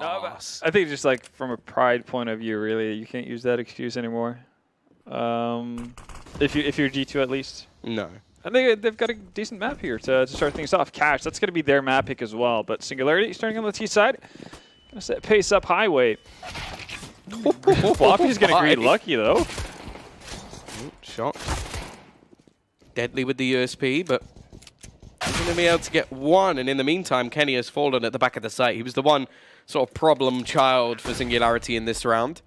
I think just like from a pride point of view, really, you can't use that excuse anymore. If you're G2 at least. No. And they've got a decent map here to start things off. Cash, that's going to be their map pick as well. But Singularity starting on the T side. Going to set pace up highway. Floppy's going to greet Lucky though. Shot. Deadly with the USP, but he's going to be able to get one. And in the meantime, Kenny has fallen at the back of the site. He was the one sort of problem child for Singularity in this round.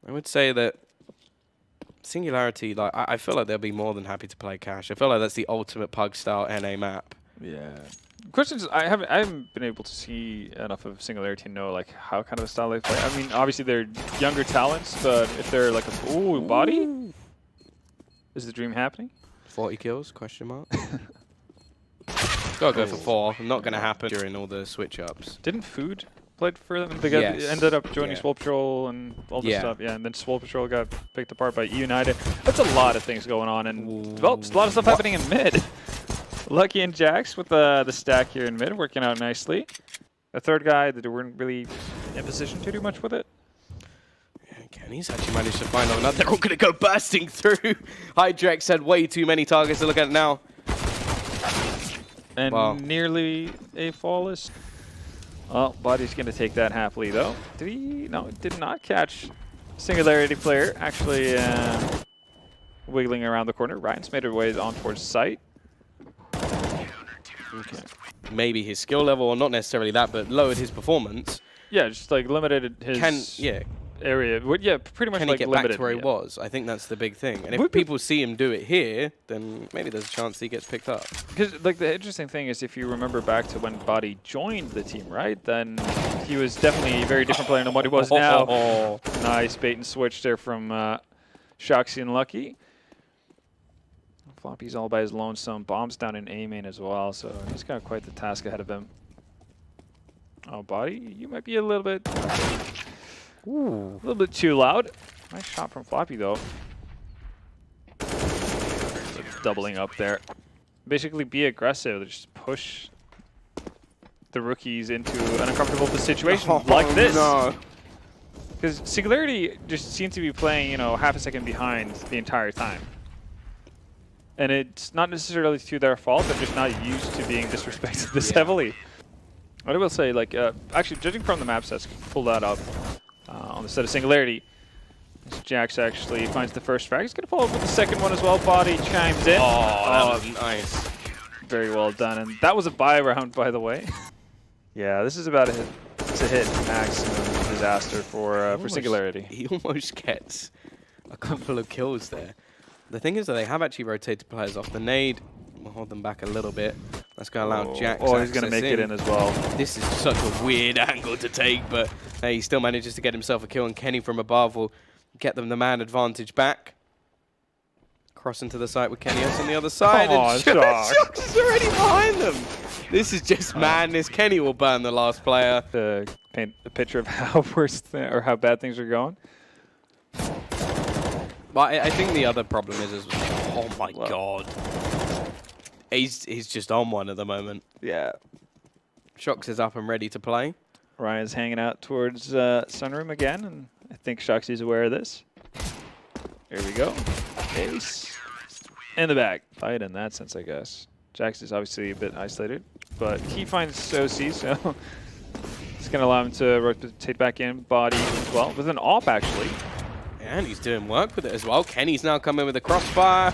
I would say that Singularity, like I feel like they'll be more than happy to play Cash. I feel like that's the ultimate pug style NA map. Yeah. Questions I haven't been able to see enough of Singularity to know like how kind of the style they play. I mean, obviously they're younger talents, but if they're like a body, is the dream happening? 40 kills? Question mark. Gotta go for 4. Not gonna happen during all the switch ups. Didn't Food played for them? They ended up joining Swole Patrol and all this stuff. Yeah, and then Swole Patrol got picked apart by United. That's a lot of things going on, and well, there's a lot of stuff happening in mid. Lucky and Jax with the stack here in mid, working out nicely. A third guy that weren't really in position to do much with it. Yeah, Kenny's actually managed to find another. They're all going to go bursting through. Hydrex had way too many targets to look at now. And nearly a flawless. Well, Body's going to take that happily, though. Did he? No, did not catch Singularity player. Actually wiggling around the corner. Ryan's made her way on towards site. Okay. Maybe his skill level, or not necessarily that, but lowered his performance. Yeah, just like limited his area. Yeah, pretty much Can like he get limited. back to where he was? I think that's the big thing. And if people see him do it here, then maybe there's a chance he gets picked up. Because like the interesting thing is, if you remember back to when Body joined the team, right? Then he was definitely a very different player than what he was now. Nice bait and switch there from Shox and Lucky. Floppy's all by his lonesome. Bombs down in A main as well, so he's got quite the task ahead of him. Oh, Body, you might be a little bit, too loud. Nice shot from Floppy though. Doubling up there. Basically, be aggressive. Just push the rookies into an uncomfortable situation like this. No. Because Singularity just seems to be playing, you know, half a second behind the entire time. And it's not necessarily to their fault. They're just not used to being disrespected this heavily. What I will say, like, actually, judging from the map sets, pull that up on the set of Singularity. Jax actually finds the first frag. He's going to follow up with the second one as well. Body chimes in. Oh, that was nice. Very well done. And that was a buy round, by the way. Yeah, this is about to hit maximum disaster for Singularity. He almost gets a couple of kills there. The thing is that they have actually rotated players off. The nade will hold them back a little bit. That's going to allow Jax Oh, he's going to make it in as well. This is such a weird angle to take, but hey, he still manages to get himself a kill, and Kenny from above will get them the man advantage back. Crossing to the site with Kenny on the other side. And Shox is already behind them. This is just madness. Kenny will burn the last player. To paint a picture of how or how bad things are going. But I think the other problem is oh my god. He's just on one at the moment. Yeah. Shox is up and ready to play. Ryan's hanging out towards Sunroom again, and I think Shox is aware of this. Here we go. Ace. In the bag. Fight in that sense, I guess. Jax is obviously a bit isolated, but he finds OC, so it's going to allow him to rotate back in. Body as well, with an AWP actually. And he's doing work with it as well. Kenny's now coming with a crossfire.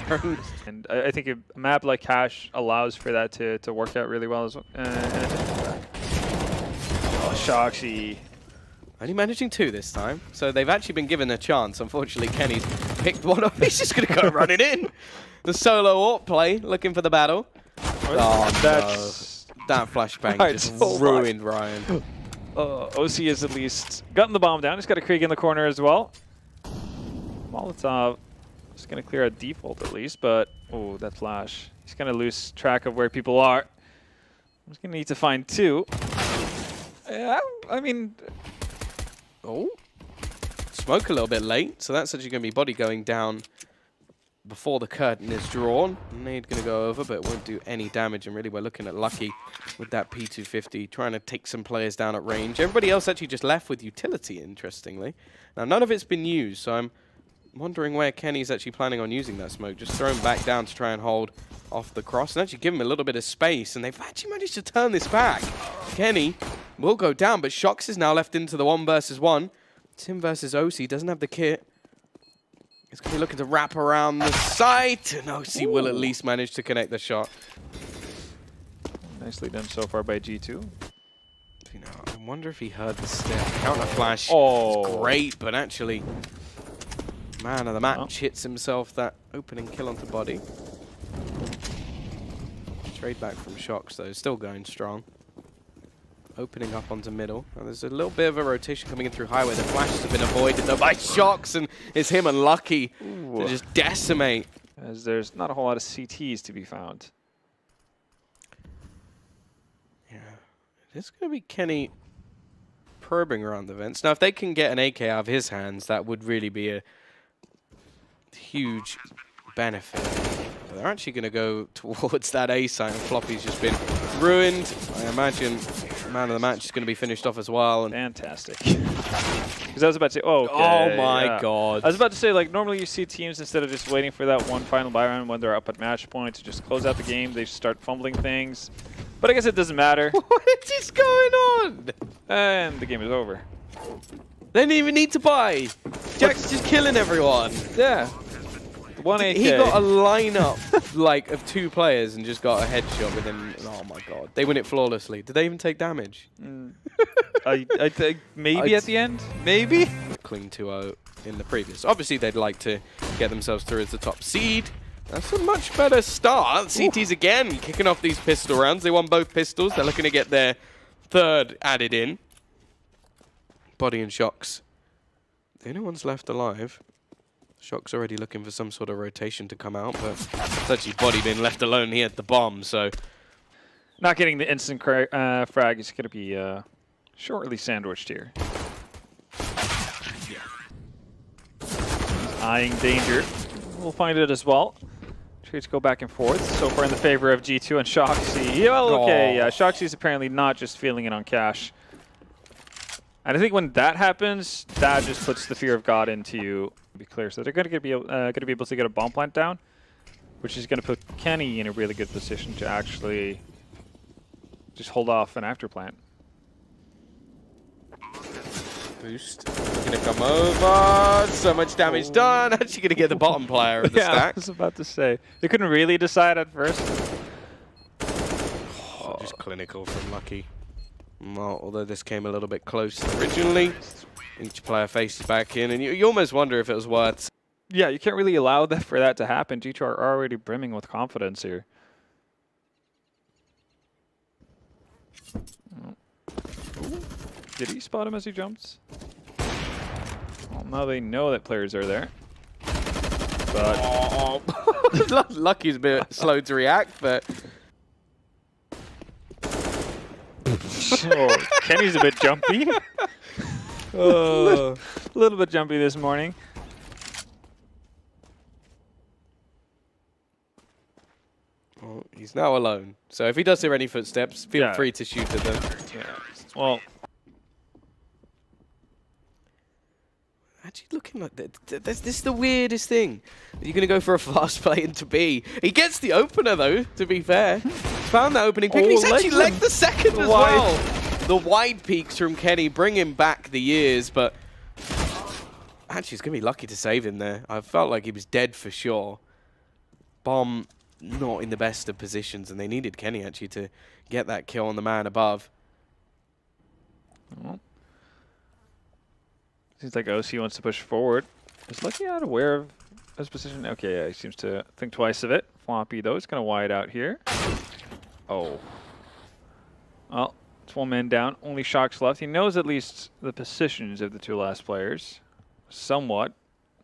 And I think a map like Cash allows for that to work out really well as well. Shoxy. Only managing 2 this time. So they've actually been given a chance. Unfortunately, Kenny's picked one up. He's just going to go running in. The solo AWP play, looking for the battle. Oh, that's that flashbang just ruined Ryan. OC has at least gotten the bomb down. He's got a Krieg in the corner as well. Molotov is going to clear a default at least, but oh, that flash. He's going to lose track of where people are. He's going to need to find 2. Yeah, I mean... Oh. Smoke a little bit late, so that's actually going to be Body going down before the curtain is drawn. Nade going to go over, but it won't do any damage. And really, we're looking at Lucky with that P250, trying to take some players down at range. Everybody else actually just left with utility, interestingly. Now, none of it's been used, so I'm wondering where Kenny's actually planning on using that smoke. Just throw him back down to try and hold off the cross and actually give him a little bit of space. And they've actually managed to turn this back. Kenny will go down, but Shox is now left into the 1 versus 1. It's him versus OC, doesn't have the kit. He's going to be looking to wrap around the site, and OC will at least manage to connect the shot. Nicely done so far by G2. You know, I wonder if he heard the step. Counter flash Oh. is great, but actually, man of the match hits himself that opening kill onto body. Trade back from Shox, though, still going strong. Opening up onto middle. Now there's a little bit of a rotation coming in through highway. The flashes have been avoided though by Shox, and it's him unlucky to just decimate. As there's not a whole lot of CTs to be found. Yeah, it's going to be Kenny probing around the vents. Now, if they can get an AK out of his hands, that would really be a huge benefit. But they're actually going to go towards that A site, and Floppy's just been ruined. I imagine man of the match is going to be finished off as well. And fantastic. Because I was about to say, oh my god. I was about to say, like, normally you see teams, instead of just waiting for that one final buy round when they're up at match point to just close out the game, they start fumbling things. But I guess it doesn't matter. What is going on? And the game is over. They didn't even need to buy. Jack's just killing everyone. Yeah. One AK. He got a lineup like of 2 players and just got a headshot within. Oh my god! They win it flawlessly. Did they even take damage? I think maybe at the end. Maybe. Clean 2-0 in the previous. Obviously, they'd like to get themselves through as the top seed. That's a much better start. CT's again kicking off these pistol rounds. They won both pistols. They're looking to get their 3rd added in. Body and Shox. The only one's left alive. Shox already looking for some sort of rotation to come out, but it's actually Body being left alone. He had the bomb, so... Not getting the instant frag is going to be shortly sandwiched here. He's eyeing danger. We'll find it as well. Trades go back and forth. So far in the favor of G2 and Shoxy. Yeah, okay, yeah. Shoxy's apparently not just feeling it on cash. And I think when that happens, that just puts the fear of God into you. To be clear, so they're going to be able to get a bomb plant down, which is going to put Kenny in a really good position to actually just hold off an after plant. Boost. Gonna come over. So much damage done. Actually gonna get the bottom player of the stack. I was about to say. They couldn't really decide at first. Oh, just clinical from Lucky. Well, although this came a little bit close originally. Each player faces back in, and you almost wonder if it was worth. Yeah, you can't really allow that for that to happen. G2 are already brimming with confidence here. Ooh. Did he spot him as he jumps? Well, now they know that players are there. But Lucky's a bit slow to react, but oh, Kenny's a bit jumpy. A little bit jumpy this morning. Well, he's now alone. So if he does hear any footsteps, feel free to shoot at them. Yeah. Well, actually looking like this is the weirdest thing. You're going to go for a fast play into B. He gets the opener, though, to be fair. Found that opening pick, and he's actually legged the second as well. The wide peaks from Kenny bring him back the years, but actually, he's going to be lucky to save him there. I felt like he was dead for sure. Bomb not in the best of positions, and they needed Kenny, actually, to get that kill on the man above. Well, seems like OC wants to push forward. Is Lucky not aware of his position? Okay, yeah, he seems to think twice of it. Floppy, though, is going to wide out here. Oh. Well, it's 1 man down. Only Shox left. He knows at least the positions of the 2 last players. Somewhat.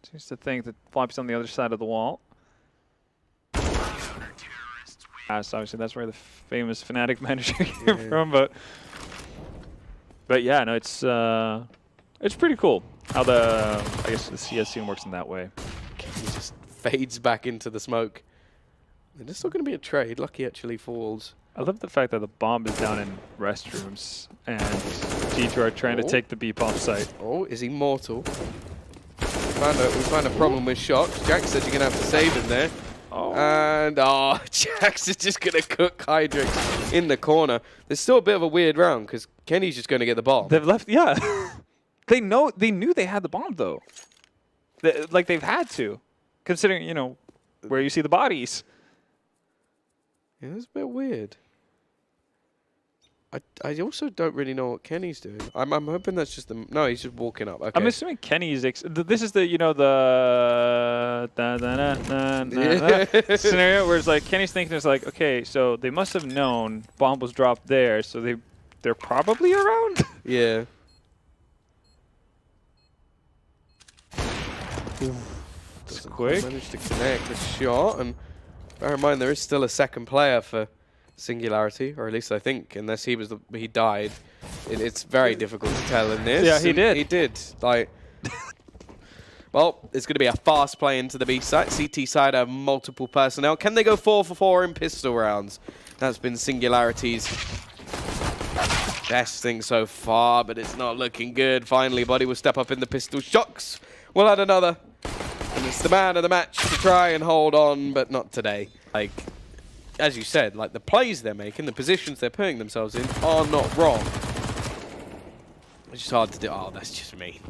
Seems to think that Floppy's on the other side of the wall. Obviously, that's where the famous Fnatic manager came from, but yeah, no, it's pretty cool how I guess the CS scene works in that way. Kenny just fades back into the smoke. And there's still going to be a trade. Lucky actually falls. I love the fact that the bomb is down in restrooms and G2 are trying to take the B bomb site. Oh, is he mortal? We found a problem with Shox. Jack said you're going to have to save him there. Oh. And, Jax is just going to cook Hydrix in the corner. There's still a bit of a weird round because Kenny's just going to get the bomb. They've left, yeah. They knew they had the bomb, though. Like, they've had to, considering, you know, where you see the bodies. Yeah, that's a bit weird. I also don't really know what Kenny's doing. I'm hoping that's just the... No, he's just walking up. Okay. I'm assuming Kenny's... this is the, you know, the... scenario where it's like, Kenny's thinking it's like, okay, so they must have known bomb was dropped there, so they're probably around? Yeah. It's quick. Managed to connect a shot, and bear in mind there is still a second player for Singularity, or at least I think, unless he died. It's very difficult to tell in this. Yeah, he did. He did. Like, well, it's going to be a fast play into the B side. CT side have multiple personnel. Can they go 4 for 4 in pistol rounds? That's been Singularity's best thing so far, but it's not looking good. Finally, Buddy will step up in the pistol. Shox will add another. And it's the man of the match to try and hold on, but not today. Like, as you said, like the plays they're making, the positions they're putting themselves in are not wrong. It's just hard to do. Oh, that's just me.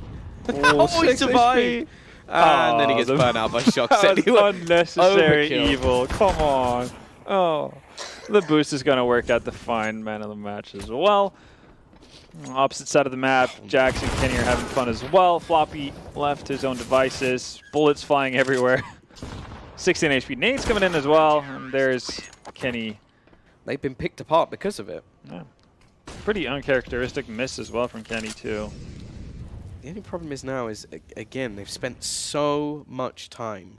Oh, he survived. And then he gets burnt out by Shox. That was unnecessary Overkill. evil. Come on. Oh. The boost is going to work out the fine man of the match as well. Opposite side of the map, Jax and Kenny are having fun as well. Floppy left his own devices. Bullets flying everywhere. 16 HP nades coming in as well. And there's Kenny. They've been picked apart because of it. Yeah. Pretty uncharacteristic miss as well from Kenny, too. The only problem is now is, again, they've spent so much time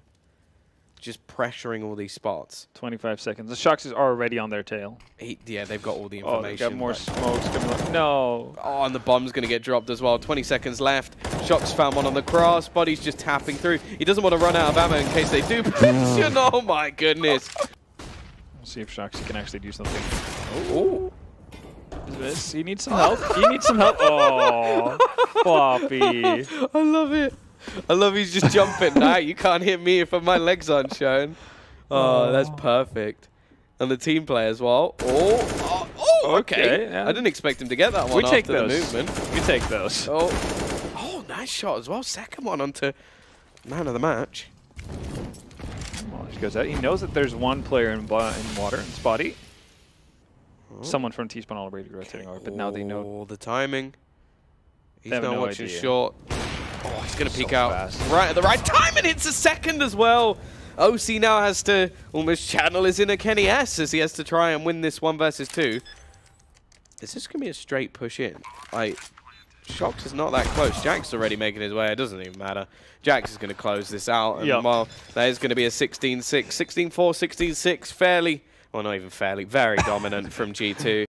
just pressuring all these spots. 25 seconds. The Shox is already on their tail. Yeah, they've got all the Oh, information. they've got more smokes coming up. No. Oh, and the bomb's going to get dropped as well. 20 seconds left. Shox found one on the cross. Body's just tapping through. He doesn't want to run out of ammo in case they do. Oh, my goodness. We'll see if Shox can actually do something. Oh. This, he needs some help. He needs some help. Oh, Floppy. I love it. I love he's just jumping. Nah, you can't hit me if my legs aren't showing. Oh, that's perfect. And the team play as well. Oh, okay. Yeah. I didn't expect him to get that one We take after those. the movement. We take those. Oh, nice shot as well. Second one onto man of the match. Well, he goes out. He knows that there's one player in water, in Spotty. Someone from T-Spawn already rotating over, but now they know. Oh, the timing. He's have not no watching idea. short. Oh, he's going to peek So out fast. right at the right time, and it's a second as well. OC now has to almost channel his inner Kenny S as he has to try and win this 1 versus 2. Is this going to be a straight push in? Like, Shox is not that close. Jack's already making his way. It doesn't even matter. Jax is going to close this out. And well, that is going to be a 16-6, 16-4, 16-6. Fairly, well, not even fairly, very dominant from G2.